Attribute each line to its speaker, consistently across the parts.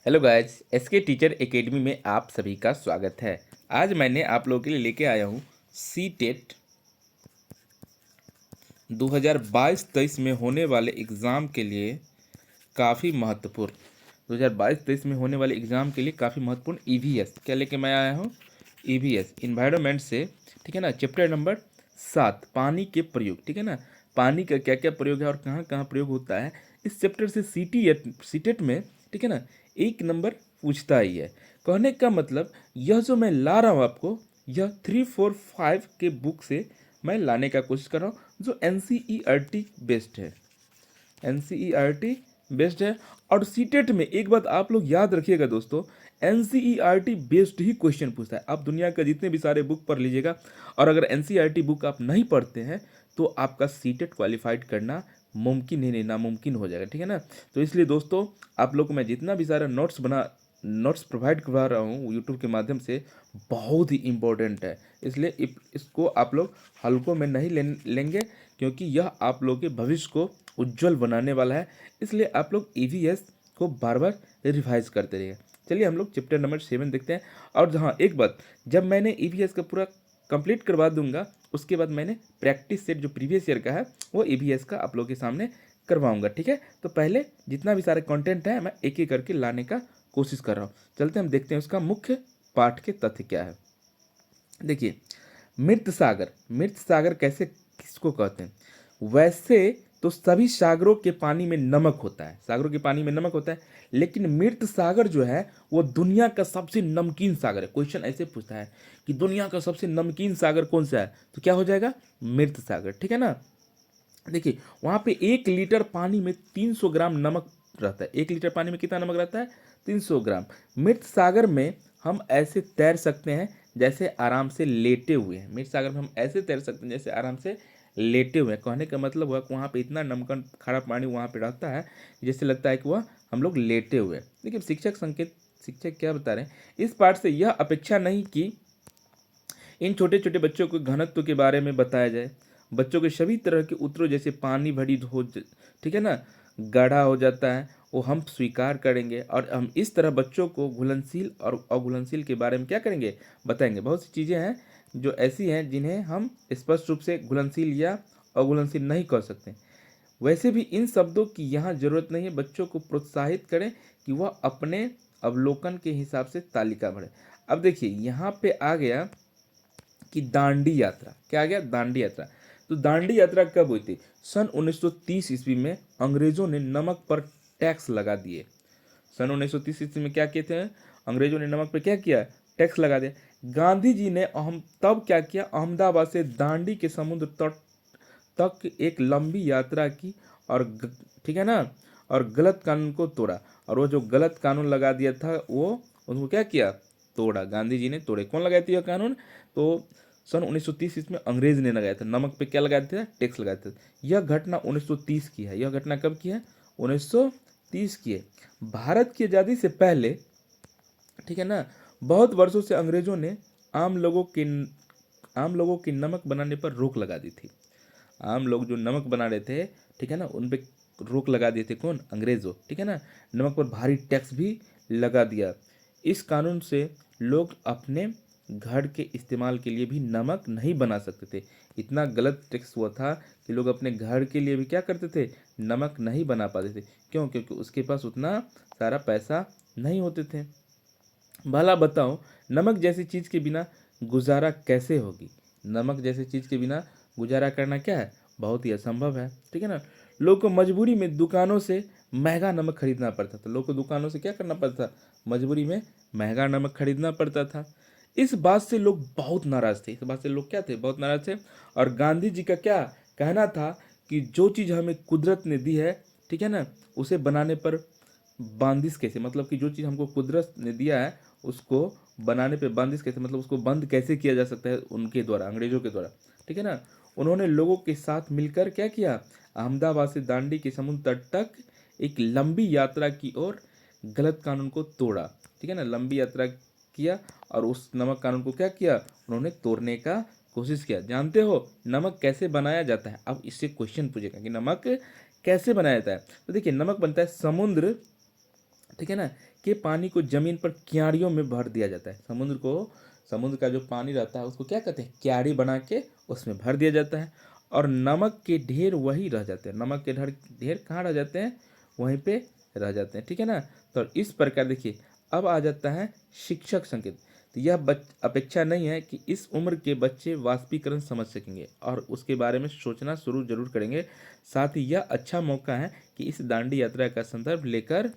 Speaker 1: Hello guys, SK teacher academy में आप सभी का स्वागत है। आज मैंने आप लोगों के लिए लेके आया हूँ सी टेट 2022-23 में होने वाले एग्ज़ाम के लिए काफ़ी महत्वपूर्ण 2022-23 में होने वाले एग्ज़ाम के लिए काफ़ी महत्वपूर्ण ईवीएस क्या लेके मैं आया हूँ। ईवीएस इन्वायरमेंट से, ठीक है ना। चैप्टर नंबर 7 पानी के प्रयोग, ठीक है ना। पानी का क्या क्या प्रयोग है और कहाँ कहाँ प्रयोग होता है, इस चैप्टर से सीटेट में, ठीक है ना, एक नंबर पूछता ही है। कहने का मतलब यह जो मैं ला रहा हूँ आपको, यह 3, 4, 5 के बुक से मैं लाने का कोशिश कर रहा हूँ, जो एनसीईआरटी बेस्ड है। एनसीईआरटी बेस्ड है। और सीटेट में एक बात आप लोग याद रखिएगा दोस्तों, एनसीईआरटी बेस्ड ही क्वेश्चन पूछता है। आप दुनिया का जितने भी सारे बुक पढ़ लीजिएगा, और अगर एनसीईआरटी बुक आप नहीं पढ़ते हैं तो आपका सीटेट क्वालिफाइड करना मुमकिन ही नहीं, नामुमकिन हो जाएगा, ठीक है ना। तो इसलिए दोस्तों, आप लोग को मैं जितना भी सारा नोट्स प्रोवाइड करवा रहा हूँ यूट्यूब के माध्यम से, बहुत ही इम्पोर्टेंट है। इसलिए इसको आप लोग हल्कों में नहीं लेंगे, क्योंकि यह आप लोगों के भविष्य को उज्जवल बनाने वाला है। इसलिए आप लोग ईवीएस को बार बार रिवाइज करते रहिए। चलिए हम लोग चैप्टर नंबर 7 देखते हैं। और जहाँ एक बात, जब मैंने ईवीएस का पूरा कंप्लीट करवा दूंगा, उसके बाद मैंने प्रैक्टिस सेट जो प्रीवियस ईयर का है वो ईवीएस का आप लोगों के सामने करवाऊंगा, ठीक है। तो पहले जितना भी सारे कंटेंट है मैं एक एक करके लाने का कोशिश कर रहा हूँ। चलते हम देखते हैं उसका मुख्य पाठ के तथ्य क्या है। देखिए, मृत सागर कैसे किसको कहते हैं। वैसे तो सभी सागरों के पानी में नमक होता है, सागरों के पानी में नमक होता है, लेकिन मृत सागर जो है वो दुनिया का सबसे नमकीन सागर है। क्वेश्चन ऐसे पूछता है कि दुनिया का सबसे नमकीन सागर कौन सा है, तो क्या हो जाएगा, मृत सागर, ठीक है ना। देखिए, वहाँ पे 1 लीटर पानी में 300 ग्राम नमक रहता है। 1 लीटर पानी में कितना नमक रहता है, 300 ग्राम। मृत सागर में हम ऐसे तैर सकते हैं जैसे आराम से लेटे हुए हैं। मृत सागर में हम ऐसे तैर सकते हैं जैसे आराम से लेटे हुए हैं। कहने का मतलब हुआ कि वहाँ पे इतना नमकन खारा पानी वहाँ पे रहता है, जैसे लगता है कि वह हम लोग लेटे हुए हैं। देखिए, शिक्षक क्या बता रहे हैं इस पाठ से, यह अपेक्षा नहीं कि इन छोटे छोटे बच्चों को घनत्व के बारे में बताया जाए। बच्चों के सभी तरह के उत्तरों, जैसे पानी भरी हो, ठीक है ना, गाढ़ा हो जाता है, वो हम स्वीकार करेंगे। और हम इस तरह बच्चों को घुलनशील और अघुलनशील के बारे में क्या करेंगे, बताएंगे। बहुत सी चीज़ें हैं जो ऐसी हैं जिन्हें हम स्पष्ट रूप से घुलनशील या अघुलनशील नहीं कह सकते। वैसे भी इन शब्दों की यहाँ जरूरत नहीं है। बच्चों को प्रोत्साहित करें कि वह अपने अवलोकन के हिसाब से तालिका भरें। अब देखिए, यहाँ पे आ गया कि दांडी यात्रा, क्या आ गया, दांडी यात्रा। तो दांडी यात्रा कब हुई थी, सन 1930 ईस्वी में अंग्रेजों ने नमक पर टैक्स लगा दिए। सन 1930 ईस्वी में क्या किए थे, अंग्रेजों ने नमक पर क्या किया, टैक्स लगा दिया। गांधी जी ने तब क्या किया, अहमदाबाद से दांडी के समुद्र तट तक एक लंबी यात्रा की, और ठीक है ना, और गलत कानून को तोड़ा। और वो जो गलत कानून लगा दिया था वो उनको क्या किया, तोड़ा। गांधी जी ने तोड़े। कौन लगाया था यह कानून, तो सन 1930 इसमें अंग्रेज ने लगाया था। नमक पे क्या लगाया था, टैक्स लगाया था। यह घटना 1930 की है। यह घटना कब की है, 1930 की है। भारत की आज़ादी से पहले, ठीक है ना, बहुत वर्षों से अंग्रेजों ने आम लोगों की नमक बनाने पर रोक लगा दी थी। आम लोग जो नमक बना रहे थे, ठीक है ना, उन पे रोक लगा दिए थे। कौन, अंग्रेजों, ठीक है ना। नमक पर भारी टैक्स भी लगा दिया। इस कानून से लोग अपने घर के इस्तेमाल के लिए भी नमक नहीं बना सकते थे। इतना गलत टैक्स हुआ था कि लोग अपने घर के लिए भी क्या करते थे, नमक नहीं बना पाते थे। क्यों, क्योंकि उसके पास उतना सारा पैसा नहीं होते थे। भला बताओ, नमक जैसी चीज़ के बिना गुजारा कैसे होगी। नमक जैसी चीज़ के बिना गुजारा करना क्या है, बहुत ही असंभव है, ठीक है ना। लोग को मजबूरी में दुकानों से महंगा नमक खरीदना पड़ता था। लोग को दुकानों से क्या करना पड़ता था, मजबूरी में महंगा नमक खरीदना पड़ता था। इस बात से लोग बहुत नाराज थे। इस बात से लोग क्या थे, बहुत नाराज थे। और गांधी जी का क्या कहना था कि जो चीज़ हमें कुदरत ने दी है, ठीक है ना, उसे बनाने पर बंदिश कैसे, मतलब कि जो चीज़ हमको कुदरत ने दिया है उसको बनाने पे बंदिश कैसे, मतलब उसको बंद कैसे किया जा सकता है उनके द्वारा, अंग्रेजों के द्वारा, ठीक है ना। उन्होंने लोगों के साथ मिलकर क्या किया, अहमदाबाद से दांडी के समुद्र तट तक एक लंबी यात्रा की और गलत कानून को तोड़ा, ठीक है ना। लंबी यात्रा किया और उस नमक कानून को क्या किया, उन्होंने तोड़ने का कोशिश किया। जानते हो नमक कैसे बनाया जाता है, अब इससे क्वेश्चन पूछेगा कि नमक कैसे बनाया जाता है। तो देखिए, नमक बनता है समुद्र ठीक है ना, कि पानी को ज़मीन पर क्यारियों में भर दिया जाता है। समुद्र का जो पानी रहता है उसको क्या कहते हैं, क्यारी बना के उसमें भर दिया जाता है, और नमक के ढेर वही रह जाते हैं। नमक के ढेर ढेर कहाँ रह जाते हैं, वहीं पे रह जाते हैं। ठीक है ना। तो इस प्रकार देखिए, अब आ जाता है शिक्षक संकेत। तो यह अपेक्षा नहीं है कि इस उम्र के बच्चे वाष्पीकरण समझ सकेंगे और उसके बारे में सोचना शुरू जरूर करेंगे। साथ ही यह अच्छा मौका है कि इस दांडी यात्रा का संदर्भ लेकर,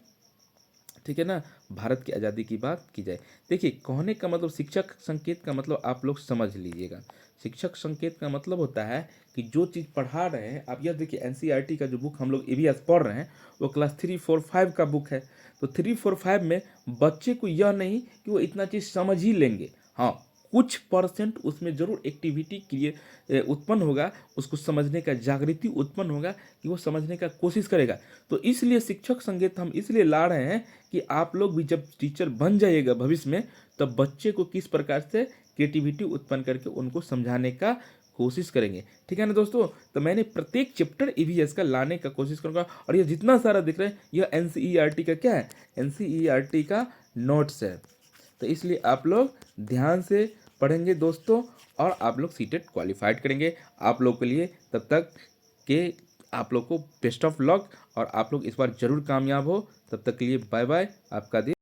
Speaker 1: ठीक है ना, भारत की आज़ादी की बात की जाए। देखिए, कहने का मतलब, शिक्षक संकेत का मतलब आप लोग समझ लीजिएगा। शिक्षक संकेत का मतलब होता है कि जो चीज़ पढ़ा रहे हैं आप, यह देखिए एनसीईआरटी का जो बुक हम लोग ईवीएस पढ़ रहे हैं वो क्लास 3, 4, 5 का बुक है। तो 3, 4, 5 में बच्चे को यह नहीं कि वो इतना चीज़ समझ ही लेंगे, हाँ कुछ परसेंट उसमें जरूर एक्टिविटी क्रिएट उत्पन्न होगा, उसको समझने का जागृति उत्पन्न होगा कि वो समझने का कोशिश करेगा। तो इसलिए शिक्षक संकेत हम इसलिए ला रहे हैं कि आप लोग भी जब टीचर बन जाइएगा भविष्य में, तब बच्चे को किस प्रकार से क्रिएटिविटी उत्पन्न करके उनको समझाने का कोशिश करेंगे। ठीक है ना दोस्तों। तो मैंने प्रत्येक चैप्टर ईवीएस का लाने का कोशिश करूंगा, और ये जितना सारा दिख रहा है यह एनसीईआरटी का क्या है, एनसीईआरटी का नोट्स है। तो इसलिए आप लोग ध्यान से पढ़ेंगे दोस्तों, और आप लोग सीटेट क्वालिफाइड करेंगे। आप लोग के लिए तब तक के आप लोग को बेस्ट ऑफ लक, और आप लोग इस बार जरूर कामयाब हो। तब तक के लिए बाय बाय, आपका दिन